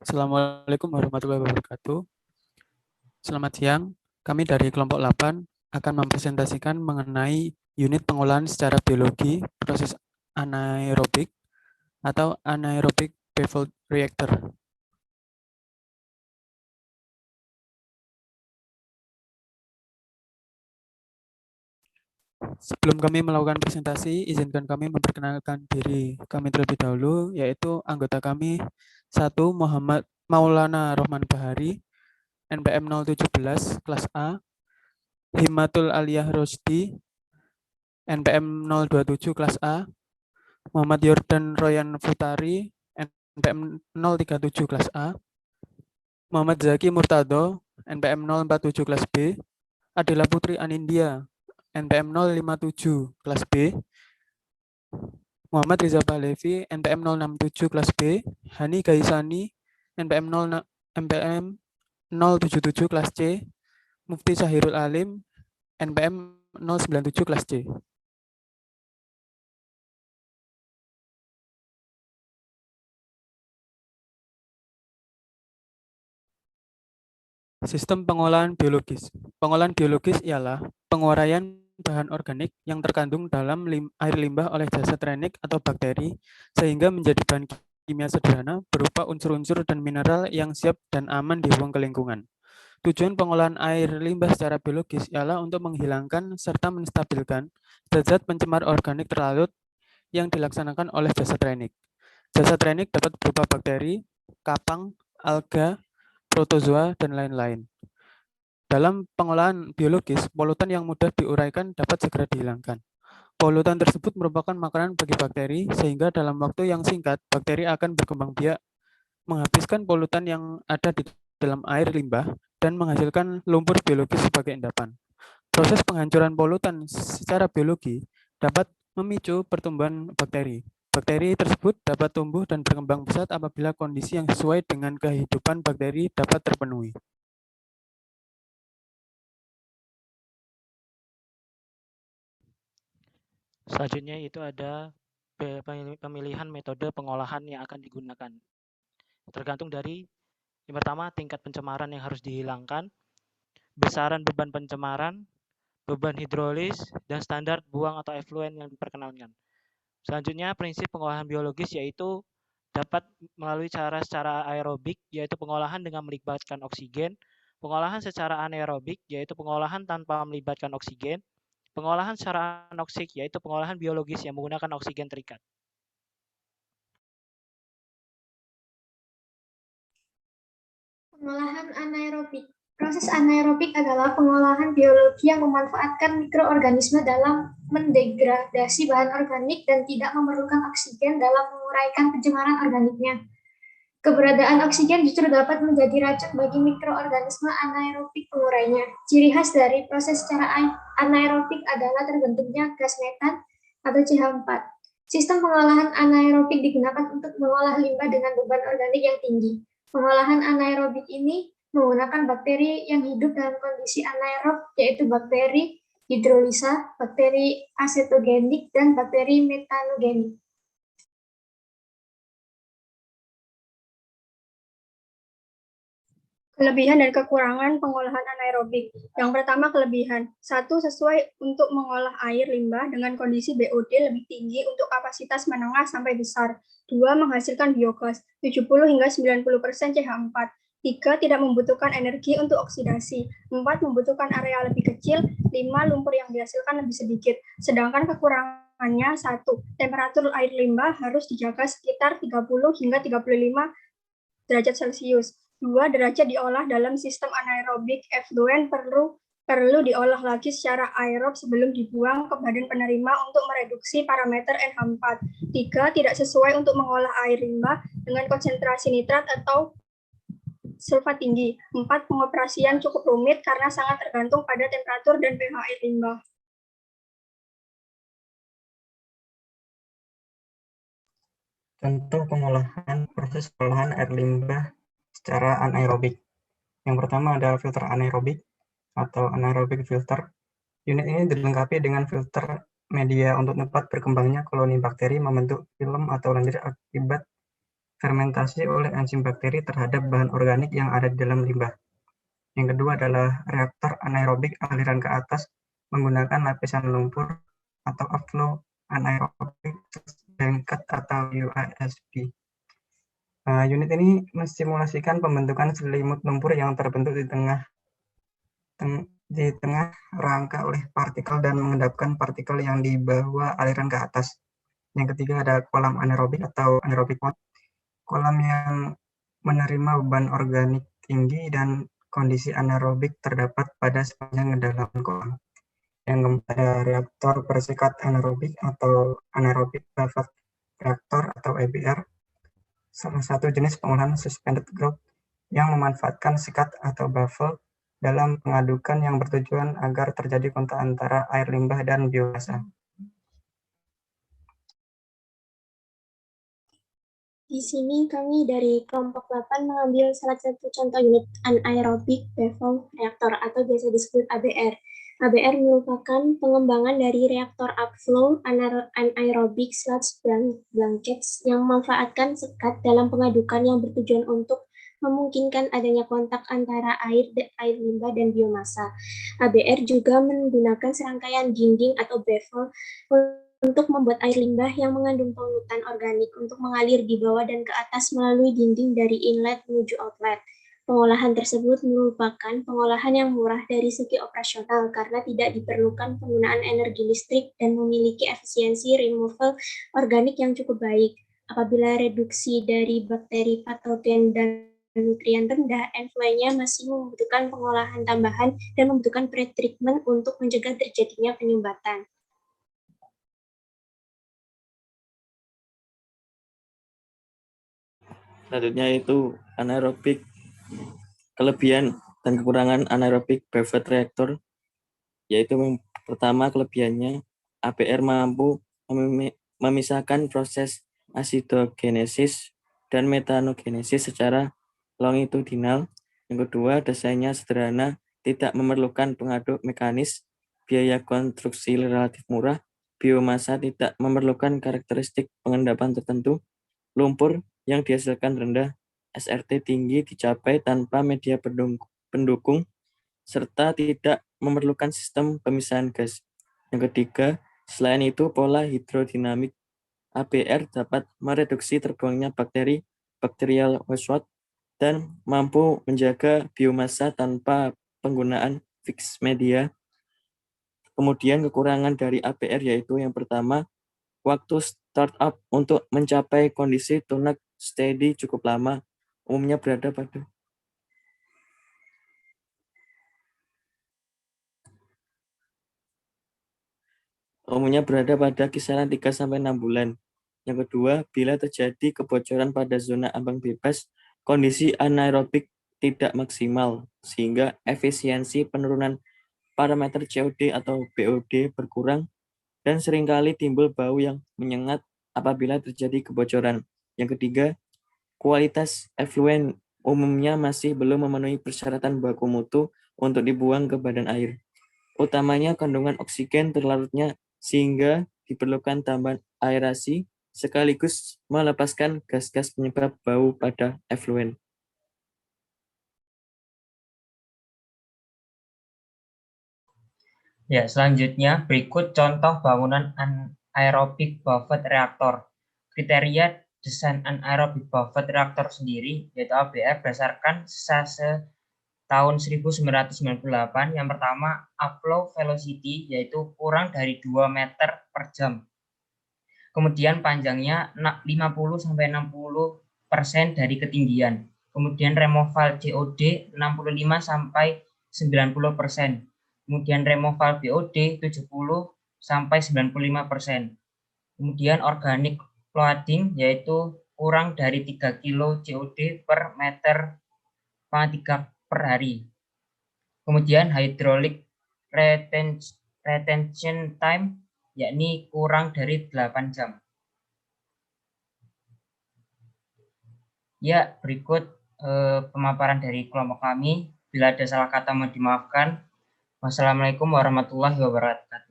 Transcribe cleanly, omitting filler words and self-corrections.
Assalamualaikum warahmatullahi wabarakatuh. Selamat siang. Kami dari kelompok 8 akan mempresentasikan mengenai unit pengolahan secara biologi proses anaerobik atau anaerobic bevel reactor. Sebelum kami melakukan presentasi, izinkan kami memperkenalkan diri kami terlebih dahulu, yaitu anggota kami 1. Muhammad Maulana Rohman Bahari, NPM 017, kelas A, Himatul Aliyah Rosdi, NPM 027, kelas A, Muhammad Yordan Royan Futari, NPM 037, kelas A, Muhammad Zaki Murtado, NPM 047, kelas B, Adela Putri Anindya, NPM 057, kelas B, Muhammad Riza Pahlevi, NPM 067, kelas B, Hani Gaisani, NPM 077, kelas C, Mufti Syahirul Alim, NPM 097, kelas C. Sistem pengolahan biologis. Pengolahan biologis ialah penguraian bahan organik yang terkandung dalam air limbah oleh jasad renik atau bakteri sehingga menjadi bahan kimia sederhana berupa unsur-unsur dan mineral yang siap dan aman dibuang ke lingkungan. Tujuan pengolahan air limbah secara biologis ialah untuk menghilangkan serta menstabilkan zat-zat pencemar organik terlarut yang dilaksanakan oleh jasad renik. Jasad renik dapat berupa bakteri, kapang, alga, protozoa, dan lain-lain. Dalam pengolahan biologis, polutan yang mudah diuraikan dapat segera dihilangkan. Polutan tersebut merupakan makanan bagi bakteri, sehingga dalam waktu yang singkat, bakteri akan berkembang biak, menghabiskan polutan yang ada di dalam air limbah, dan menghasilkan lumpur biologis sebagai endapan. Proses penghancuran polutan secara biologi dapat memicu pertumbuhan bakteri. Bakteri tersebut dapat tumbuh dan berkembang pesat apabila kondisi yang sesuai dengan kehidupan bakteri dapat terpenuhi. Selanjutnya itu ada pemilihan metode pengolahan yang akan digunakan. Tergantung dari yang pertama tingkat pencemaran yang harus dihilangkan, besaran beban pencemaran, beban hidrolis, dan standar buang atau efluen yang diperkenalkan. Selanjutnya prinsip pengolahan biologis yaitu dapat melalui cara secara aerobik yaitu pengolahan dengan melibatkan oksigen, pengolahan secara anaerobik yaitu pengolahan tanpa melibatkan oksigen, pengolahan secara anoksik yaitu pengolahan biologis yang menggunakan oksigen terikat. Pengolahan anaerobik. Proses anaerobik adalah pengolahan biologi yang memanfaatkan mikroorganisme dalam mendegradasi bahan organik dan tidak memerlukan oksigen dalam menguraikan pencemaran organiknya. Keberadaan oksigen justru dapat menjadi racun bagi mikroorganisme anaerobik pengurainya. Ciri khas dari proses secara anaerobik adalah terbentuknya gas metan atau CH4. Sistem pengolahan anaerobik digunakan untuk mengolah limbah dengan beban organik yang tinggi. Pengolahan anaerobik ini menggunakan bakteri yang hidup dalam kondisi anaerob, yaitu bakteri hidrolisa, bakteri asetogenik, dan bakteri metanogenik. Kelebihan dan kekurangan pengolahan anaerobik. Yang pertama kelebihan. 1. Sesuai untuk mengolah air limbah dengan kondisi BOD lebih tinggi untuk kapasitas menengah sampai besar. 2. Menghasilkan biogas 70 hingga 90% CH4. 3. Tidak membutuhkan energi untuk oksidasi. 4. Membutuhkan area lebih kecil. 5. Lumpur yang dihasilkan lebih sedikit. Sedangkan kekurangannya 1. Temperatur air limbah harus dijaga sekitar 30 hingga 35 derajat Celcius. 2. Derajat diolah dalam sistem anaerobik efluen perlu diolah lagi secara aerob sebelum dibuang ke badan penerima untuk mereduksi parameter NH4. 3. Tidak sesuai untuk mengolah air limbah dengan konsentrasi nitrat atau sulfat tinggi. 4. Pengoperasian cukup rumit karena sangat tergantung pada temperatur dan pH air limbah. Contoh pengolahan proses pengolahan air limbah secara anaerobik. Yang pertama adalah filter anaerobik atau anaerobic filter. Unit ini dilengkapi dengan filter media untuk tempat berkembangnya koloni bakteri membentuk film atau lendir akibat fermentasi oleh enzim bakteri terhadap bahan organik yang ada di dalam limbah. Yang kedua adalah reaktor anaerobik aliran ke atas menggunakan lapisan lumpur atau outflow anaerobik blanket atau UASB. Unit ini mensimulasikan pembentukan selimut lumpur yang terbentuk di tengah rangka oleh partikel dan mengendapkan partikel yang dibawa aliran ke atas. Yang ketiga ada kolam anaerobik atau anaerobic pond, kolam yang menerima beban organik tinggi dan kondisi anaerobik terdapat pada sepanjang kedalaman kolam. Yang keempat ada reaktor bersikat anaerobik atau anaerobic buffer reactor atau ABR, salah satu jenis pengolahan suspended growth yang memanfaatkan sikat atau buffer dalam pengadukan yang bertujuan agar terjadi kontak antara air limbah dan biomasa. Di sini kami dari kelompok 8 mengambil salah satu contoh unit anaerobic buffer reactor atau biasa disebut ABR. ABR merupakan pengembangan dari reaktor upflow anaerobic sludge blankets yang memanfaatkan sekat dalam pengadukan yang bertujuan untuk memungkinkan adanya kontak antara air limbah dan biomasa. ABR juga menggunakan serangkaian dinding atau bevel untuk membuat air limbah yang mengandung polutan organik untuk mengalir di bawah dan ke atas melalui dinding dari inlet menuju outlet. Pengolahan tersebut merupakan pengolahan yang murah dari segi operasional karena tidak diperlukan penggunaan energi listrik dan memiliki efisiensi removal organik yang cukup baik. Apabila reduksi dari bakteri patogen dan nutrien rendah, effluentnya masih membutuhkan pengolahan tambahan dan membutuhkan pretreatment untuk mencegah terjadinya penyumbatan. Selanjutnya itu anaerobik, kelebihan dan kekurangan anaerobik buffer reactor, yaitu pertama kelebihannya ABR mampu memisahkan proses asidogenesis dan metanogenesis secara longitudinal. Yang kedua, desainnya sederhana, tidak memerlukan pengaduk mekanis, biaya konstruksi relatif murah, biomasa tidak memerlukan karakteristik pengendapan tertentu, lumpur yang dihasilkan rendah, SRT tinggi dicapai tanpa media pendukung, serta tidak memerlukan sistem pemisahan gas. Yang ketiga, selain itu pola hidrodinamik ABR dapat mereduksi terbuangnya bakteri, bacterial wastewater, dan mampu menjaga biomasa tanpa penggunaan fixed media. Kemudian kekurangan dari ABR yaitu yang pertama, waktu startup untuk mencapai kondisi tunak steady cukup lama, umumnya berada pada kisaran 3-6 bulan. Yang kedua, bila terjadi kebocoran pada zona ambang bebas, kondisi anaerobik tidak maksimal, sehingga efisiensi penurunan parameter COD atau BOD berkurang, dan seringkali timbul bau yang menyengat apabila terjadi kebocoran. Yang ketiga, kualitas effluent umumnya masih belum memenuhi persyaratan baku mutu untuk dibuang ke badan air, utamanya kandungan oksigen terlarutnya, sehingga diperlukan tambahan aerasi sekaligus melepaskan gas-gas penyebab bau pada effluent. Ya, selanjutnya berikut contoh bangunan anaerobic buffer reactor. Kriteria desain anaerobic buffer reactor sendiri yaitu ABR berdasarkan SASE tahun 1998. Yang pertama, upflow velocity yaitu kurang dari 2 meter per jam. Kemudian panjangnya 50-60% dari ketinggian. Kemudian removal COD 65-90%. Kemudian removal BOD 70-95%. Kemudian organic loading yaitu kurang dari 3 kilo COD per meter 3 per hari. Kemudian hydraulic retention time yakni kurang dari 8 jam. Ya, berikut pemaparan dari kelompok kami. Bila ada salah kata mohon dimaafkan. Wassalamualaikum warahmatullahi wabarakatuh.